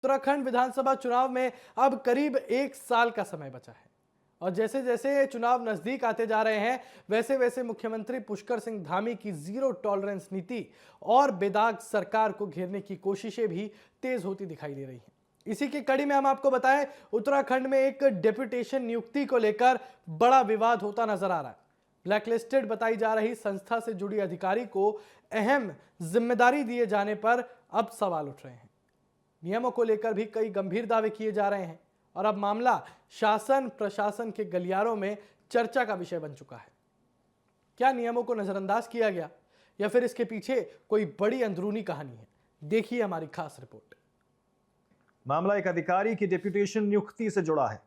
उत्तराखंड विधानसभा चुनाव में अब करीब 1 साल का समय बचा है और जैसे जैसे चुनाव नजदीक आते जा रहे हैं वैसे वैसे मुख्यमंत्री पुष्कर सिंह धामी की जीरो टॉलरेंस नीति और बेदाग सरकार को घेरने की कोशिशें भी तेज होती दिखाई दे रही हैं। इसी की कड़ी में हम आपको बताएं, उत्तराखंड में एक डेपुटेशन नियुक्ति को लेकर बड़ा विवाद होता नजर आ रहा है। ब्लैकलिस्टेड बताई जा रही संस्था से जुड़ी अधिकारी को अहम जिम्मेदारी दिए जाने पर अब सवाल उठ रहे हैं। नियमों को लेकर भी कई गंभीर दावे किए जा रहे हैं और अब मामला शासन प्रशासन के गलियारों में चर्चा का विषय बन चुका है। क्या नियमों को नजरअंदाज किया गया या फिर इसके पीछे कोई बड़ी अंदरूनी कहानी है? देखिए हमारी खास रिपोर्ट। मामला एक अधिकारी की डेप्यूटेशन नियुक्ति से जुड़ा है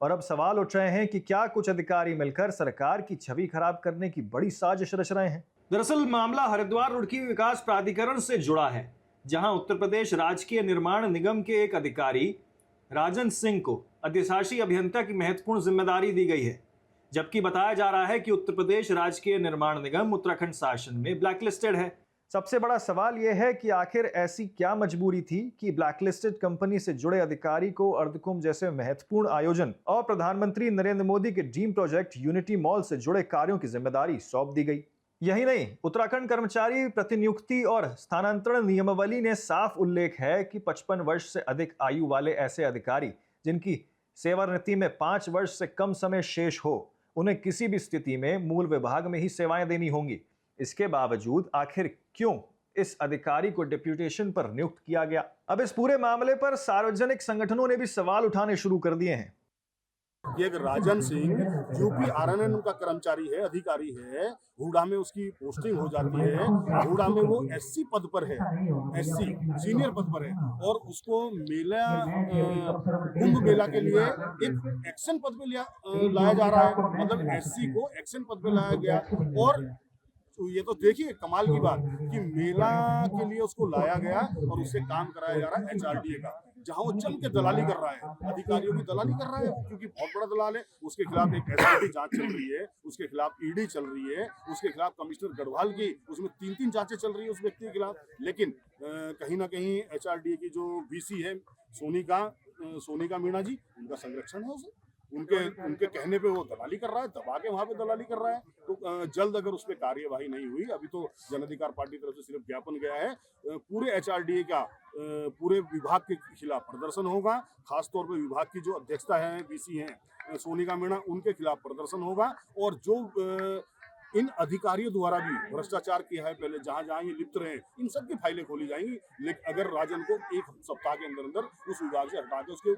और अब सवाल उठ रहे हैं कि क्या कुछ अधिकारी मिलकर सरकार की छवि खराब करने की बड़ी साजिश रच रहे हैं। दरअसल मामला हरिद्वार रुड़की विकास प्राधिकरण से जुड़ा है, जहां उत्तर प्रदेश राजकीय निर्माण निगम के एक अधिकारी राजन सिंह को अधिशासी अभियंता की महत्वपूर्ण जिम्मेदारी दी गई है, जबकि बताया जा रहा है कि उत्तर प्रदेश राजकीय निर्माण निगम उत्तराखंड शासन में ब्लैकलिस्टेड है। सबसे बड़ा सवाल यह है कि आखिर ऐसी क्या मजबूरी थी कि ब्लैकलिस्टेड कंपनी से जुड़े अधिकारी को अर्धकुंभ जैसे महत्वपूर्ण आयोजन और प्रधानमंत्री नरेंद्र मोदी के ड्रीम प्रोजेक्ट यूनिटी मॉल से जुड़े कार्यों की जिम्मेदारी सौंप दी गई। यही नहीं, उत्तराखंड कर्मचारी प्रतिनियुक्ति और स्थानांतरण नियमावली ने साफ उल्लेख है कि 55 वर्ष से अधिक आयु वाले ऐसे अधिकारी जिनकी सेवानिवृत्ति में 5 वर्ष से कम समय शेष हो, उन्हें किसी भी स्थिति में मूल विभाग में ही सेवाएं देनी होंगी। इसके बावजूद आखिर क्यों इस अधिकारी को डेप्यूटेशन पर नियुक्त किया गया? अब इस पूरे मामले पर सार्वजनिक संगठनों ने भी सवाल उठाने शुरू कर दिए हैं। ये एक राजन सिंह यूपी आरएनएन का कर्मचारी है, अधिकारी है। हुडा में उसकी पोस्टिंग हो जाती है। हुडा में वो एससी पद पर है, एससी सीनियर पद पर है और उसको मेला कुंभ मेला के लिए एक एक्शन पद पे लाया जा रहा है। मतलब एससी को एक्शन पद पे लाया गया और तो ये तो देखिए कमाल की बात कि मेला के लिए उसको लाया गया और उससे काम कराया जा रहा है एचआरडीए का, जहां वो जम के दलाली कर रहा है, अधिकारियों की दलाली कर रहा है, क्योंकि बहुत बड़ा दलाल है। उसके खिलाफ एक एसआईटी जांच चल रही है, उसके खिलाफ ईडी चल रही है, उसके खिलाफ कमिश्नर गढ़वाल की उसमें 3-3 जांचें चल रही है उस व्यक्ति के खिलाफ। लेकिन कहीं ना कहीं एचआरडीए की जो वीसी है सोनिका मीणा जी, उनका संरक्षण है उसे, उनके कहने पे वो दलाली कर रहा है, दबा के वहां पे दलाली कर रहा है। तो जल्द अगर उस पर कार्यवाही नहीं हुई, अभी तो जन अधिकार पार्टी की तरफ से सिर्फ ज्ञापन गया है, पूरे एचआरडीए का पूरे विभाग के खिलाफ प्रदर्शन होगा। खासतौर पे विभाग की जो अध्यक्षता है, वीसी हैं सोनिका मीणा, उनके खिलाफ प्रदर्शन होगा। और जो इन अधिकारियों द्वारा भी भ्रष्टाचार किया है पहले, जहां जहां ये लिप्त रहे, इन सब की फाइलें खोली जाएंगी। लेकिन अगर राजन को 1 सप्ताह के अंदर अंदर उस विभाग से हटा के उसके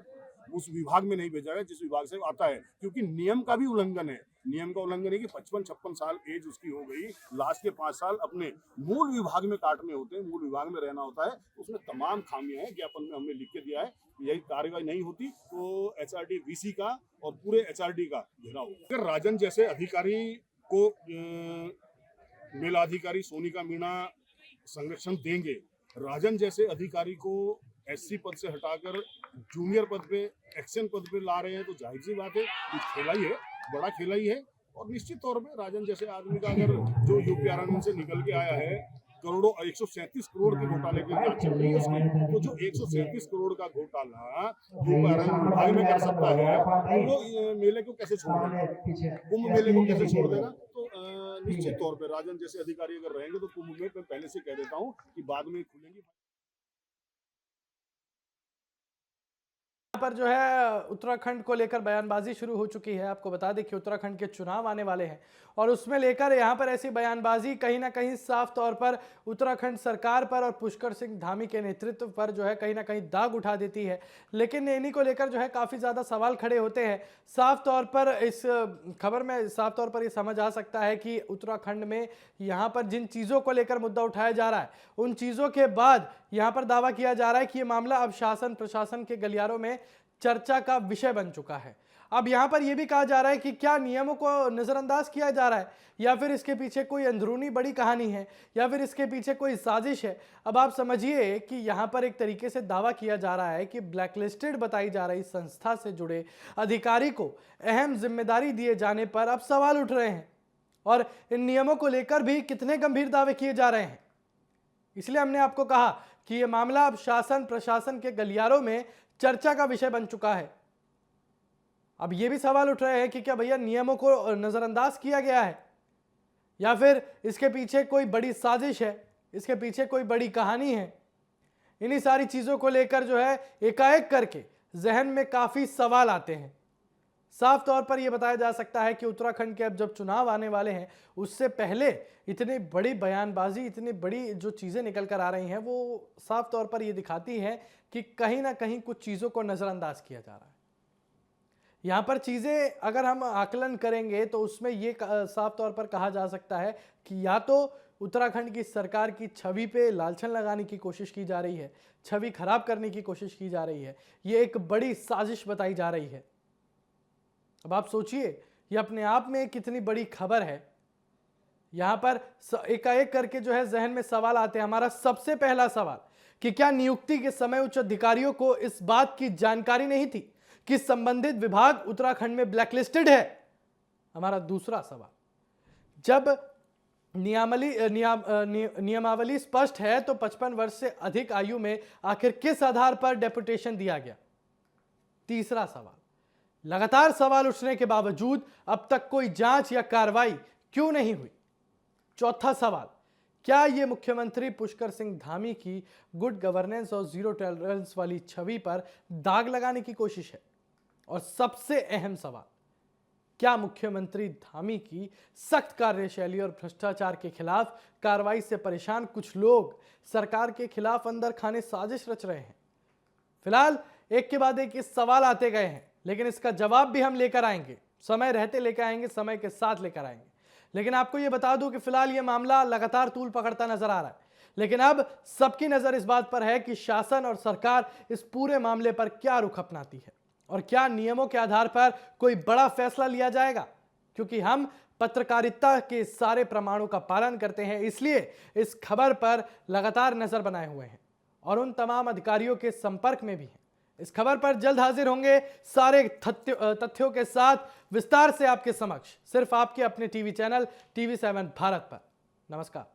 उस विभाग में नहीं भेजा गया जिस विभाग से आता है, क्योंकि नियम का भी उल्लंघन है। नियम का उल्लंघन है कि 55-56 साल एज उसकी हो गई, लास्ट के 5 साल अपने मूल विभाग में काटने होते हैं, मूल विभाग में रहना होता है। उसमें तमाम खामियां हैं, ज्ञापन में हमने लिख के दिया है। यही कार्रवाई नहीं होती तो एचआरडी वीसी का और पूरे एचआरडी का घेराव होगा। अगर राजन जैसे अधिकारी को मेलाधिकारी सोनिका मीणा संरक्षण देंगे, राजन जैसे अधिकारी को एससी पद से हटाकर जूनियर पद पे, एक्शन पद पे ला रहे हैं, तो जाहिर सी बात है कुछ खेला ही है, बड़ा खेला ही है। और निश्चित तौर पे राजन जैसे आदमी का अगर जो यूपी आरएनएन से निकल के आया है, करोड़ों 137 करोड़ के घोटाले की जांच चल रही है उसकी, तो जो 137 करोड़ का घोटाला यूपी आरएनएन विभाग में कर सकता है, तो वो मेले को कैसे छोड़ देगा, कुंभ मेले को कैसे छोड़ देगा? तो निश्चित तौर पे राजन जैसे अधिकारी अगर रहेंगे तो कुंभ में, मैं पहले से कह देता हूँ कि बाद में खुलेंगी। पर जो है उत्तराखंड को लेकर बयानबाजी शुरू हो चुकी है। आपको बता दें कि उत्तराखंड के चुनाव आने वाले हैं और उसमें लेकर यहाँ पर ऐसी बयानबाजी कहीं ना कहीं साफ तौर पर उत्तराखंड सरकार पर और पुष्कर सिंह धामी के नेतृत्व पर जो है कहीं ना कहीं दाग उठा देती है। लेकिन इन्हीं को लेकर जो है काफ़ी ज़्यादा सवाल खड़े होते हैं। साफ तौर पर इस खबर में साफ तौर पर ये समझ आ सकता है कि उत्तराखंड में यहाँ पर जिन चीज़ों को लेकर मुद्दा उठाया जा रहा है, उन चीज़ों के बाद यहाँ पर दावा किया जा रहा है कि ये मामला अब शासन प्रशासन के गलियारों में चर्चा का विषय बन चुका है। अब यहां पर यह भी कहा जा रहा है कि क्या नियमों को नजरअंदाज किया जा रहा है या फिर इसके पीछे कोई अंदरूनी बड़ी कहानी है या फिर इसके पीछे कोई साजिश है। अब आप समझिए कि यहां पर एक तरीके से दावा किया जा रहा है कि ब्लैकलिस्टेड बताई जा रही संस्था से जुड़े अधिकारी को अहम जिम्मेदारी दिए जाने पर अब सवाल उठ रहे हैं और इन नियमों को लेकर भी कितने गंभीर दावे किए जा रहे हैं। इसलिए हमने आपको कहा कि यह मामला अब शासन प्रशासन के गलियारों में चर्चा का विषय बन चुका है। अब यह भी सवाल उठ रहे हैं कि क्या भैया नियमों को नजरअंदाज किया गया है या फिर इसके पीछे कोई बड़ी साजिश है, इसके पीछे कोई बड़ी कहानी है। इन्हीं सारी चीजों को लेकर जो है एकाएक करके जहन में काफी सवाल आते हैं। साफ तौर पर यह बताया जा सकता है कि उत्तराखंड के अब जब चुनाव आने वाले हैं उससे पहले इतनी बड़ी बयानबाजी, इतनी बड़ी जो चीजें निकल कर आ रही हैं वो साफ तौर पर यह दिखाती हैं कि कहीं ना कहीं कुछ चीजों को नजरअंदाज किया जा रहा है। यहाँ पर चीजें अगर हम आकलन करेंगे तो उसमें ये साफ तौर पर कहा जा सकता है कि या तो उत्तराखंड की सरकार की छवि पे लालछन लगाने की कोशिश की जा रही है, छवि खराब करने की कोशिश की जा रही है, ये एक बड़ी साजिश बताई जा रही है। अब आप सोचिए ये अपने आप में कितनी बड़ी खबर है। यहाँ पर एकाएक करके जो है जहन में सवाल आते हैं। हमारा सबसे पहला सवाल कि क्या नियुक्ति के समय उच्च अधिकारियों को इस बात की जानकारी नहीं थी कि संबंधित विभाग उत्तराखंड में ब्लैकलिस्टेड है? हमारा दूसरा सवाल, जब नियमावली स्पष्ट है तो 55 वर्ष से अधिक आयु में आखिर किस आधार पर डेपुटेशन दिया गया? तीसरा सवाल, लगातार सवाल उठने के बावजूद अब तक कोई जांच या कार्रवाई क्यों नहीं हुई? चौथा सवाल, क्या यह मुख्यमंत्री पुष्कर सिंह धामी की गुड गवर्नेंस और जीरो टॉलरेंस वाली छवि पर दाग लगाने की कोशिश है? और सबसे अहम सवाल, क्या मुख्यमंत्री धामी की सख्त कार्यशैली और भ्रष्टाचार के खिलाफ कार्रवाई से परेशान कुछ लोग सरकार के खिलाफ अंदर खाने साजिश रच रहे हैं? फिलहाल एक के बाद एक इस सवाल आते गए हैं, लेकिन इसका जवाब भी हम लेकर आएंगे, समय रहते लेकर आएंगे, समय के साथ लेकर आएंगे। लेकिन आपको यह बता दूं कि फिलहाल यह मामला लगातार तूल पकड़ता नजर आ रहा है, लेकिन अब सबकी नजर इस बात पर है कि शासन और सरकार इस पूरे मामले पर क्या रुख अपनाती है और क्या नियमों के आधार पर कोई बड़ा फैसला लिया जाएगा। क्योंकि हम पत्रकारिता के सारे प्रमाणों का पालन करते हैं, इसलिए इस खबर पर लगातार नजर बनाए हुए हैं और उन तमाम अधिकारियों के संपर्क में भी हैं। इस खबर पर जल्द हाजिर होंगे सारे तथ्यों के साथ विस्तार से आपके समक्ष, सिर्फ आपके अपने टीवी चैनल TV7 भारत पर। नमस्कार।